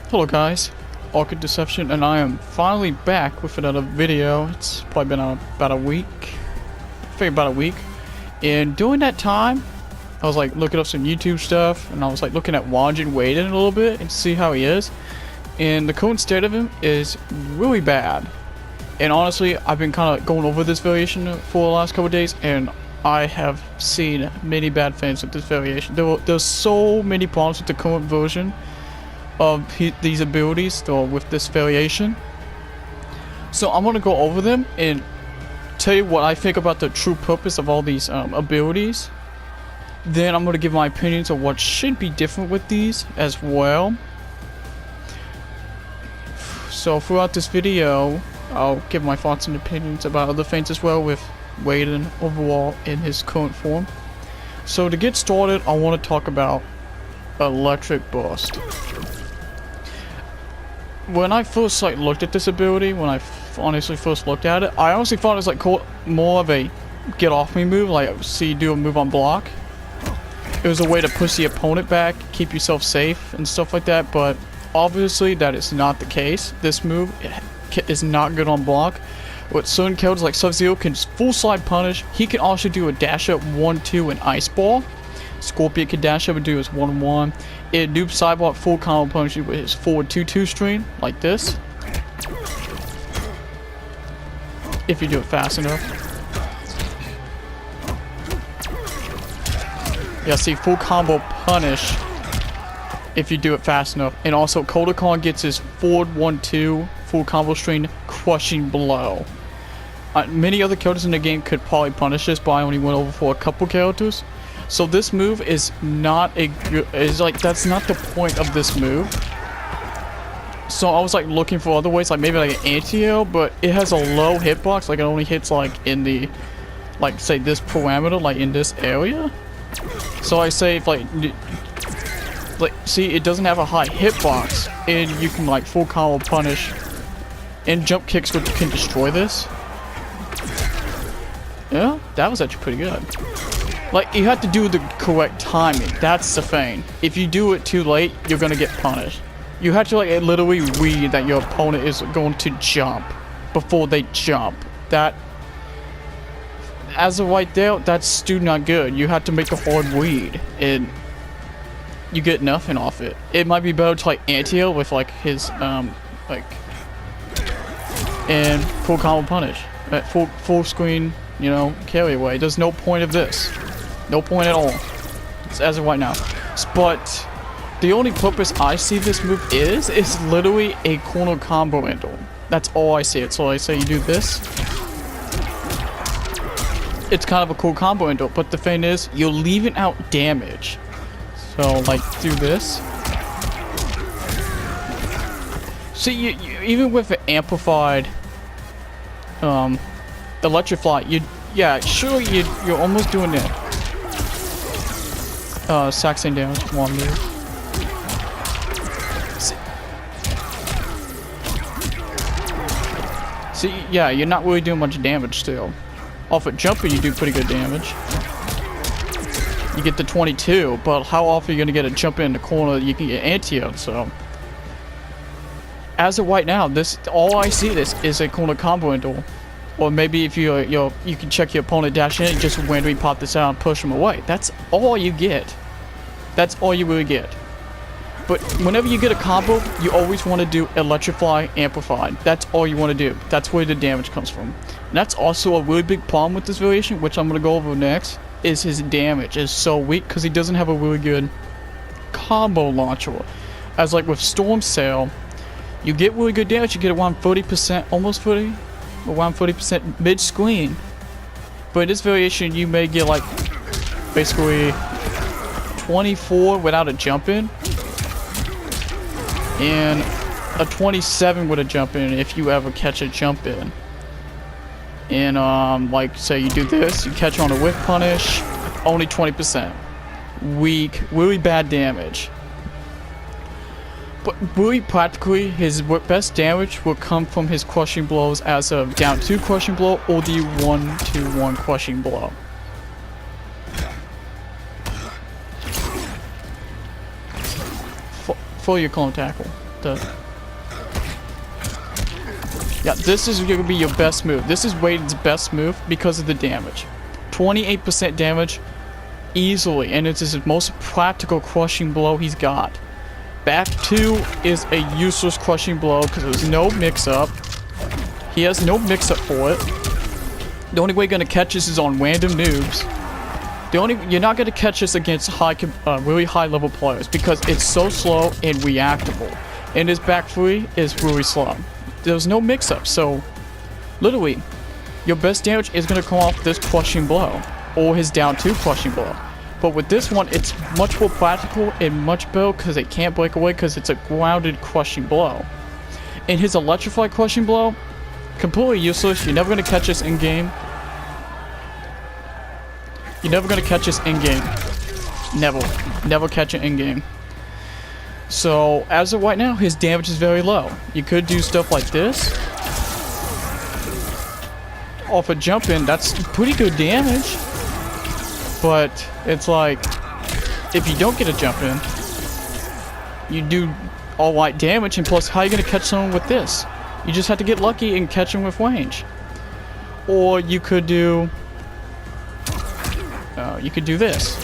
Hello guys, Orchid Deception, and I am finally back with another video. It's probably been about a week. I think about a week. And during that time, I was like looking up some YouTube stuff, and I was like looking at Raijin Raiden a little bit and see how he is. And the current state of him is really bad. And honestly, I've been kind of going over this variation for the last couple of days, and I have seen many bad things with this variation. There's so many problems with the current version of these abilities, or with this variation. So I'm going to go over them and tell you what I think about the true purpose of all these abilities. Then I'm going to give my opinions on what should be different with these as well. So throughout this video, I'll give my thoughts and opinions about other things as well with Raiden overall in his current form. So to get started, I want to talk about Electric Burst. When I first looked at this ability, when I honestly first looked at it, I honestly thought it was like more of a get off me move, like see you do a move on block. It was a way to push the opponent back, keep yourself safe and stuff like that, but obviously that is not the case. This move is not good on block. With certain characters like Sub-Zero can full slide punish. He can also do a dash up 1-2 and ice ball. Scorpion can dash up and do his 1-1. It noob sidewalk full combo punish you with his forward 2-2 string like this. If you do it fast enough. Yeah, see, full combo punish if you do it fast enough. And also Kodakon gets his forward 1-2 full combo string crushing blow. Many other characters in the game could probably punish this, but I only went over for a couple characters. So this move is not a good, that's not the point of this move. So I was like looking for other ways, like maybe like an anti-air, but it has a low hitbox, like it only hits like in the, like say this parameter, like in this area. So I say if like see, it doesn't have a high hitbox, and you can like full combo punish and jump kicks which can destroy this. Yeah, that was actually pretty good. Like, you have to do the correct timing. That's the thing. If you do it too late, you're gonna get punished. You have to, like, literally read that your opponent is going to jump before they jump. That, as of right there, that's still not good. You have to make a hard read, and you get nothing off it. It might be better to, like, anti-air with, like, his, like, and full combo punish. Full screen, you know, carry away. There's no point of this. No point at all. It's as of right now. But the only purpose I see this move is literally a corner combo handle. That's all I see it. So I say you do this. It's kind of a cool combo handle, but the thing is, you're leaving out damage. So like do this. See, you even with an amplified Electrify, yeah, sure, you're almost doing it. Saxon damage, one move. See, yeah, you're not really doing much damage still. Off a jumper, you do pretty good damage. You get the 22, but how often are you gonna get a jump in the corner? You can get anti-air, so. As of right now, all I see this is a corner combo handle. Or maybe if you can check your opponent dash in and just randomly pop this out and push them away. That's all you get. That's all you really get. But whenever you get a combo, you always want to do Electrify, Amplified. That's all you want to do. That's where the damage comes from. And that's also a really big problem with this variation, which I'm going to go over next, is his damage is so weak because he doesn't have a really good combo launcher. As like with Storm Sail, you get really good damage, you get around 30%, almost 30%. Around 40% mid-screen. But in this variation, you may get like basically 24 without a jump in, and a 27 with a jump in if you ever catch a jump in. And like say you do this, you catch on a whiff punish, only 20%. Weak, really bad damage. But really practically, his best damage will come from his crushing blows as a down 2 crushing blow or the 1-2-1 crushing blow. For your clone tackle. to... Yeah, this is going to be your best move. This is Raiden's best move because of the damage. 28% damage easily, and it's his most practical crushing blow he's got. Back 2 is a useless crushing blow because there's no mix-up. He has no mix-up for it. The only way you're going to catch this is on random noobs. You're not going to catch this against really high level players because it's so slow and reactable. And his back 3 is really slow. There's no mix-up, so literally, your best damage is going to come off this crushing blow, or his down 2 crushing blow. But with this one, it's much more practical and much better because it can't break away because it's a grounded crushing blow. And his electrify crushing blow, completely useless. You're never going to catch this in-game. You're never going to catch this in-game. Never. Never catch it in-game. So, as of right now, his damage is very low. You could do stuff like this. Off a jump in, that's pretty good damage. But, it's like, if you don't get a jump in, you do alright damage, and plus, how are you going to catch someone with this? You just have to get lucky and catch him with range. Or you could do... this.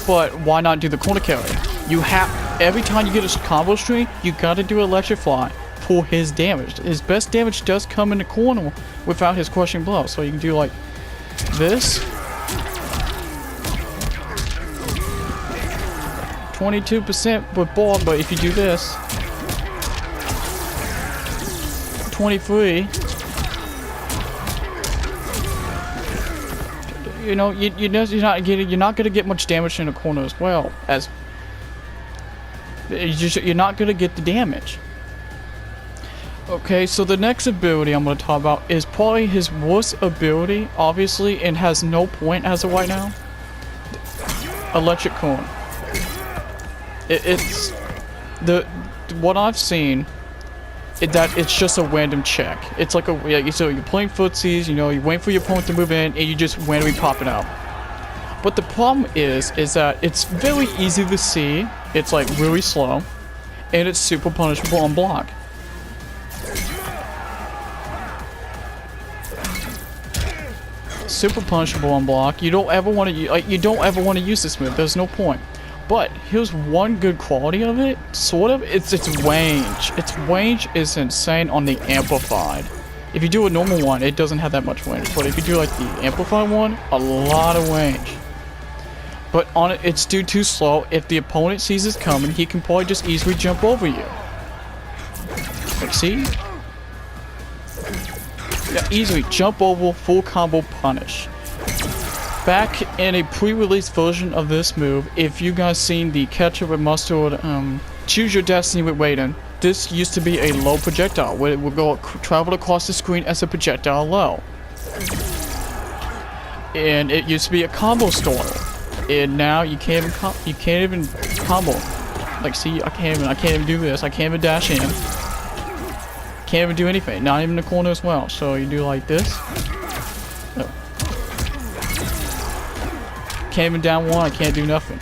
But why not do the corner carry? You have, every time you get a combo string, you gotta do electrify for his damage. His best damage does come in the corner without his crushing blow. So you can do like this. 22% with ball, but if you do this, 23. You know, you're not gonna get much damage in the corner as well as you're not gonna get the damage. Okay, so the next ability I'm gonna talk about is probably his worst ability, obviously, and has no point as of right now. Electric Cone. It's what I've seen. That it's just a random check. It's like so you're playing footsies, you know, you're waiting for your opponent to move in, and you just randomly pop it out. But the problem is that it's very easy to see. It's like really slow, and it's super punishable on block. Super punishable on block. You don't ever want to use this move. There's no point. But here's one good quality of it, sort of. It's range. Its range is insane on the amplified. If you do a normal one, it doesn't have that much range. But if you do like the amplified one, a lot of range. But on it, it's too slow. If the opponent sees it coming, he can probably just easily jump over you. Like, see? Yeah, easily jump over, full combo punish. Back in a pre-release version of this move, if you guys seen the Ketchup and Mustard Choose Your Destiny with Raiden, this used to be a low projectile, where it would go travel across the screen as a projectile low. And it used to be a combo starter. And now you can't even combo. Like, see, I can't even do this. I can't even dash in. Can't even do anything. Not even the corner as well. So you do like this. Oh. Can't even down one. I can't do nothing.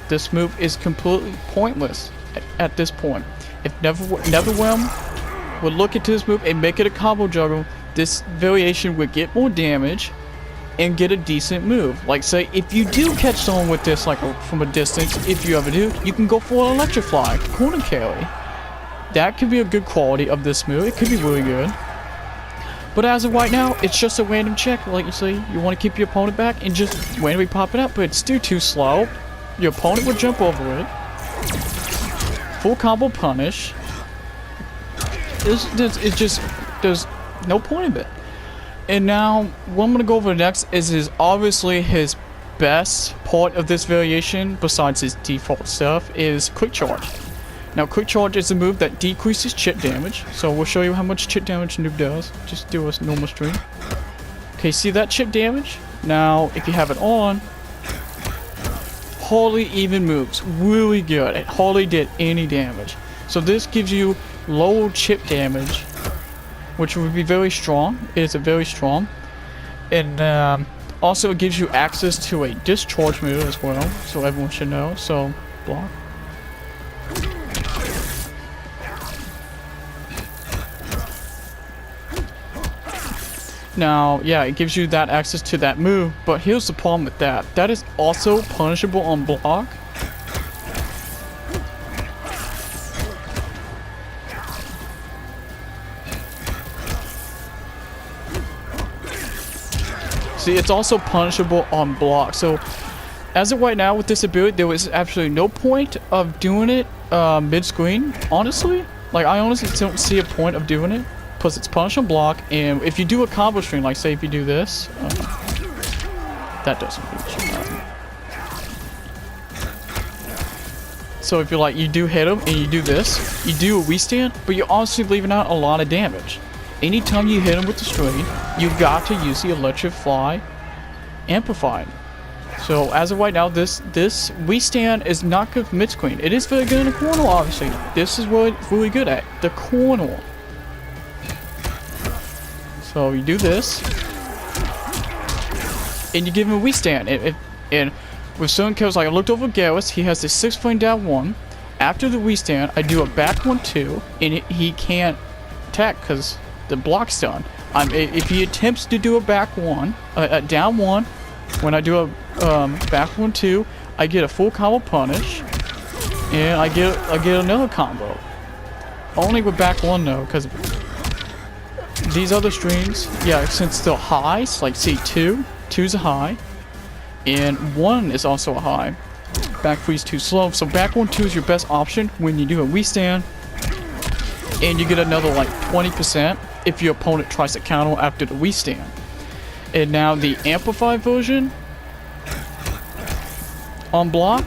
This move is completely pointless at this point. If NetherRealm would look into this move and make it a combo juggle, this variation would get more damage and get a decent move. Like, say, if you do catch someone with this, like from a distance, if you ever do, you can go for an electrify, corner carry. That could be a good quality of this move. It could be really good. But as of right now, it's just a random check. Like you say, you want to keep your opponent back and just randomly pop it up, but it's still too slow. Your opponent would jump over it. Full combo punish. It's just, there's no point of it. And now, what I'm going to go over next is obviously his best part of this variation, besides his default stuff, is Quick Charge. Now, Quick Charge is a move that decreases chip damage, so we'll show you how much chip damage noob does. Just do a normal stream. Okay, see that chip damage? Now, if you have it on, hardly even moves. Really good. It hardly did any damage. So this gives you low chip damage, which would be very strong. It is very strong. And also it gives you access to a discharge move as well, so everyone should know. So, block. Now, yeah, it gives you that access to that move, but here's the problem with that. That is also punishable on block. See, it's also punishable on block. So, as of right now with this ability, there was absolutely no point of doing it mid-screen, honestly. Like, I honestly don't see a point of doing it. Plus, it's punish on block, and if you do a combo string, like, say if you do this, that doesn't reach. So if you're like, you do hit him, and you do this, you do a we-stand, but you're honestly leaving out a lot of damage. Anytime you hit him with the string, you've got to use the electric fly amplified. So as of right now, this we-stand is not good for mid-screen. It is very good in the corner, obviously. This is what it's really good at, the corner. So you do this, and you give him a we-stand. And with certain kills, like I looked over Garrus, he has the 6 frame down 1. After the we-stand, I do a back 1-2, and he can't attack because the block's done. If he attempts to do a back 1, down 1, when I do a back 1-2, I get a full combo punish, and I get another combo. Only with back 1 though, because these other strings, yeah, since they're highs, like see 2's a high, and 1 is also a high. Back 3's too slow, so back 1-2 is your best option when you do a we-stand, and you get another like 20% if your opponent tries to counter after the we-stand. And now the amplified version on block,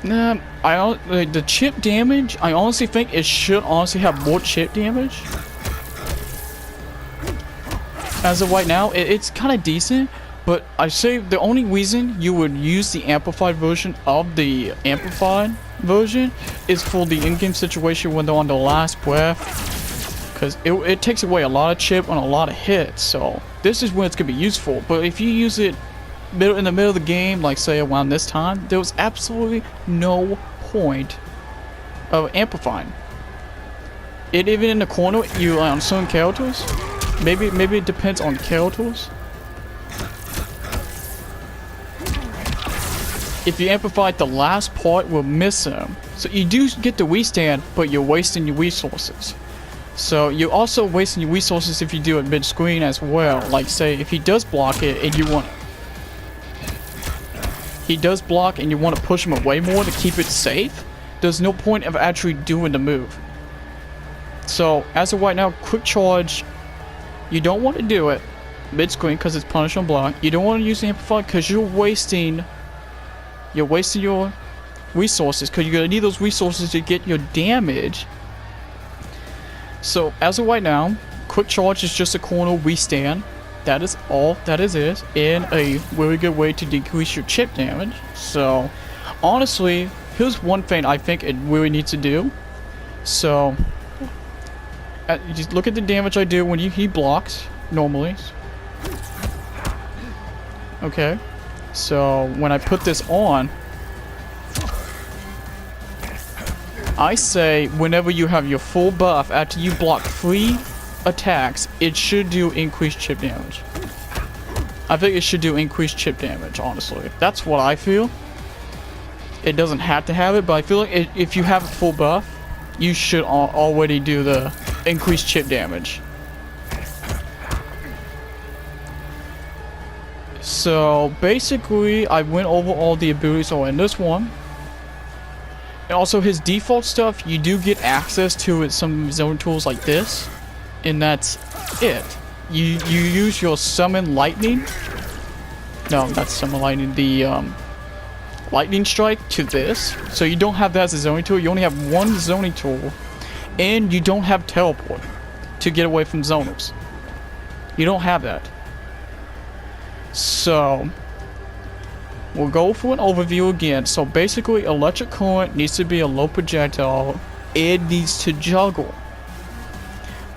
the chip damage, I honestly think it should honestly have more chip damage. As of right now, it's kind of decent, but I say the only reason you would use the amplified version of the amplified version is for the in-game situation when they're on the last breath, because it takes away a lot of chip on a lot of hits. So this is when it's gonna be useful. But if you use it in the middle of the game, like say around this time, there was absolutely no point of amplifying it. Even in the corner, you on certain characters. Maybe it depends on characters. If you amplify the last part, will miss him. So you do get the we-stand, but you're wasting your resources. So you're also wasting your resources if you do it mid-screen as well. Like say if he does block it and you want, to push him away more to keep it safe, there's no point of actually doing the move. So as of right now, quick charge, you don't want to do it mid-screen because it's punish on block. You don't want to use the amplify because you're wasting your resources, because you're going to need those resources to get your damage. So as of right now, quick charge is just a corner we-stand. That is all that is, and a really good way to decrease your chip damage. So honestly, here's one thing I think it really needs to do. So just look at the damage I do when he blocks normally. Okay, so when I put this on, I say whenever you have your full buff after you block 3 attacks, it should do increased chip damage. I think it should do increased chip damage, honestly. That's what I feel. It doesn't have to have it, but I feel like if you have a full buff, you should already do the increased chip damage. So basically, I went over all the abilities in this one. And also his default stuff, you do get access to it, some zone tools like this, and that's it. You use your summon lightning. No, not summon lightning. The lightning strike to this. So you don't have that as a zoning tool. You only have one zoning tool, and you don't have teleport to get away from zoners. You don't have that. So we'll go for an overview again. So basically, electric current needs to be a low projectile. It needs to juggle.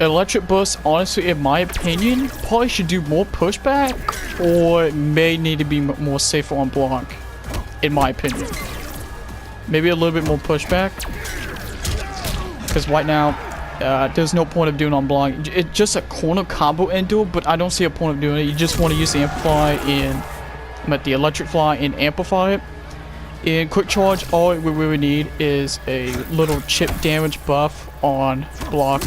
Electric burst, honestly, in my opinion, probably should do more pushback, or it may need to be more safer on block, in my opinion. Maybe a little bit more pushback, because right now, there's no point of doing on block. It's just a corner combo endo, but I don't see a point of doing it. You just want to use the amplify and the electric fly and amplify it. In quick charge, all we really need is a little chip damage buff on block.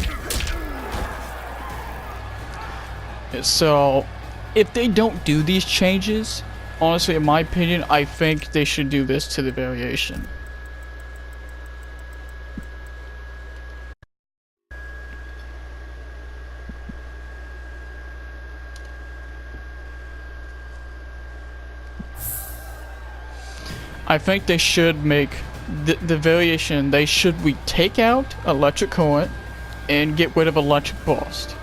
So if they don't do these changes, honestly, in my opinion, I think they should do this to the variation. I think they should make the variation, we take out electric current and get rid of electric burst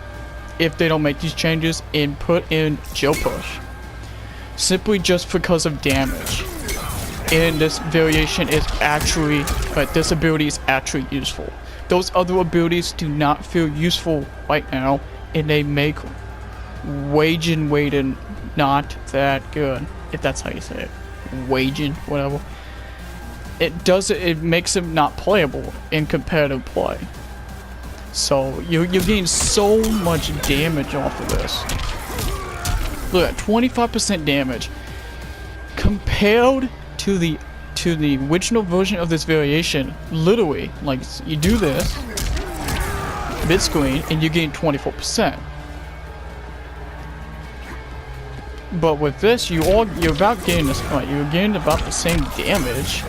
if they don't make these changes and put in gel push. Simply just because of damage. And this variation is actually, this ability is actually useful. Those other abilities do not feel useful right now, and they make Raijin Raiden not that good, if that's how you say it. Raijin, whatever. It makes him not playable in competitive play. So you're getting so much damage off of this. Look at 25% damage compared to the original version of this variation. Literally, like, you do this mid screen and you gain 24%. But with this, you're about getting this. You're getting about the same damage.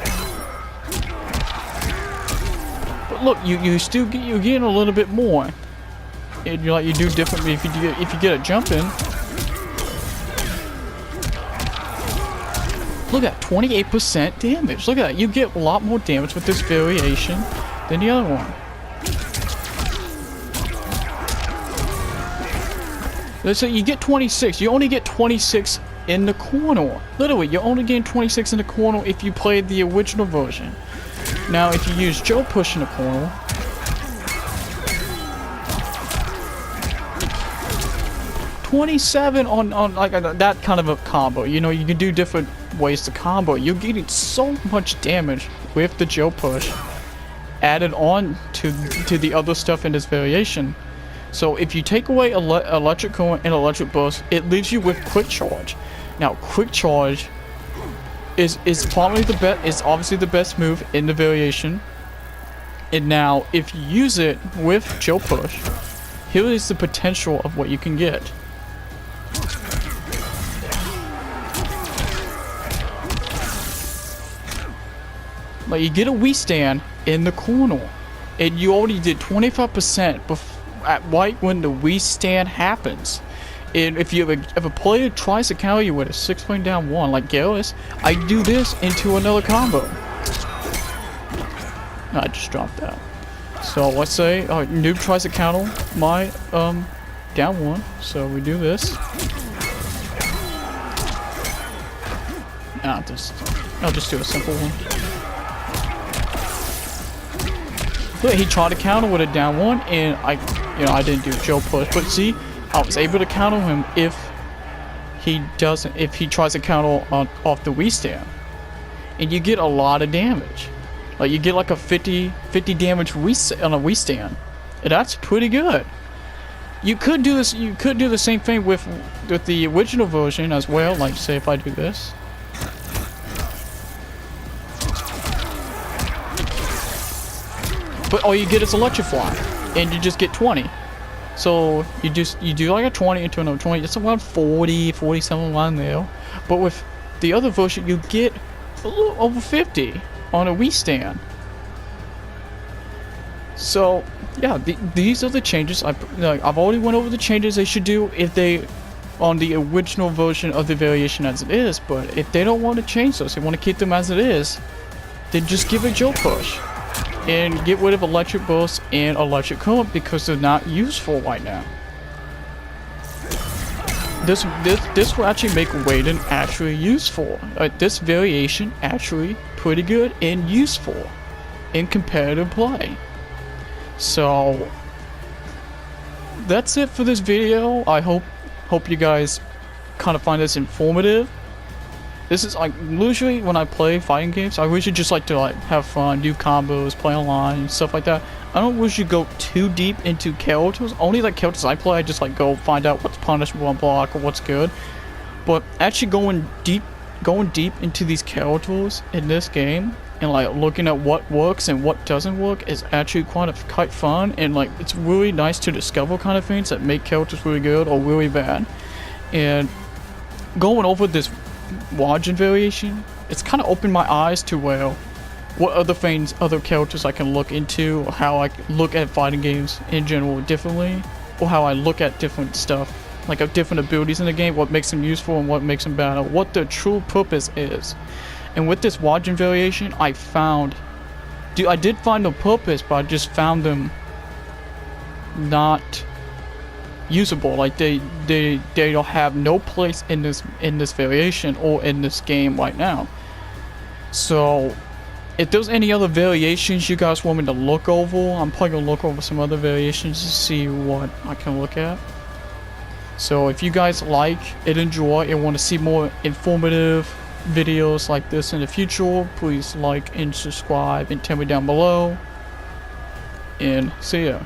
But look, you're getting a little bit more. And you do differently if you get a jump in. Look at 28% damage. Look at that. You get a lot more damage with this variation than the other one. So you get 26. You only get 26 in the corner. Literally, you're only getting 26 in the corner if you played the original version. Now, if you use Joe Push in the corner, $27 on like that kind of a combo. You know, you can do different ways to combo. You're getting so much damage with the Joe Push added on to the other stuff in this variation. So if you take away electric current and electric burst, it leaves you with quick charge. Now, quick charge is probably is obviously the best move in the variation. And now, if you use it with Joe Push, here is the potential of what you can get. Like, you get a Wii stand in the corner, and you already did 25% right when the Wii stand happens. And if a player tries to counter you with a 6-point down one like Garrus, I do this into another combo. No, I just dropped that. So let's say noob tries to counter my down one, so we do this. I'll just do a simple one. Look, he tried to counter with a down one, and I didn't do Joe Push. But see, I was able to counter him if he tries to counter off the Wii stand, and you get a lot of damage. Like, you get like a 50 damage on a Wii stand, and that's pretty good. You could do this. You could do the same thing with the original version as well. Like, say if I do this. But all you get is Electrify, and you just get 20. So you do like a 20 into another 20. It's around 40, 47 around there. But with the other version, you get a little over 50 on a Wii stand. So yeah, these are the changes. I've already went over the changes they should do if they on the original version of the variation as it is. But if they don't want to change those, they want to keep them as it is, then just give it Joe Push. And get rid of electric burst and electric current because they're not useful right now. This will actually make Raiden actually useful. This variation actually pretty good and useful in competitive play. So that's it for this video. I hope you guys kind of find this informative. This is like, usually when I play fighting games, I usually just like to have fun, do combos, play online, stuff like that. I don't usually go too deep into characters. Only like characters I play, I just like go find out what's punishable on block or what's good. But actually going deep into these characters in this game and like looking at what works and what doesn't work is actually quite fun, and like it's really nice to discover kind of things that make characters really good or really bad. And going over this Raijin variation, it's kind of opened my eyes to what other things, other characters I can look into, or how I look at fighting games in general differently, or how I look at different stuff, like different abilities in the game, what makes them useful and what makes them bad, or what their true purpose is. And with this Raijin variation, I did find the purpose, but I just found them not usable. Like they don't have no place in this variation or in this game right now. So if there's any other variations you guys want me to look over, I'm probably gonna look over some other variations to see what I can look at. So if you guys like and enjoy and want to see more informative videos like this in the future, please like and subscribe and tell me down below. And see ya.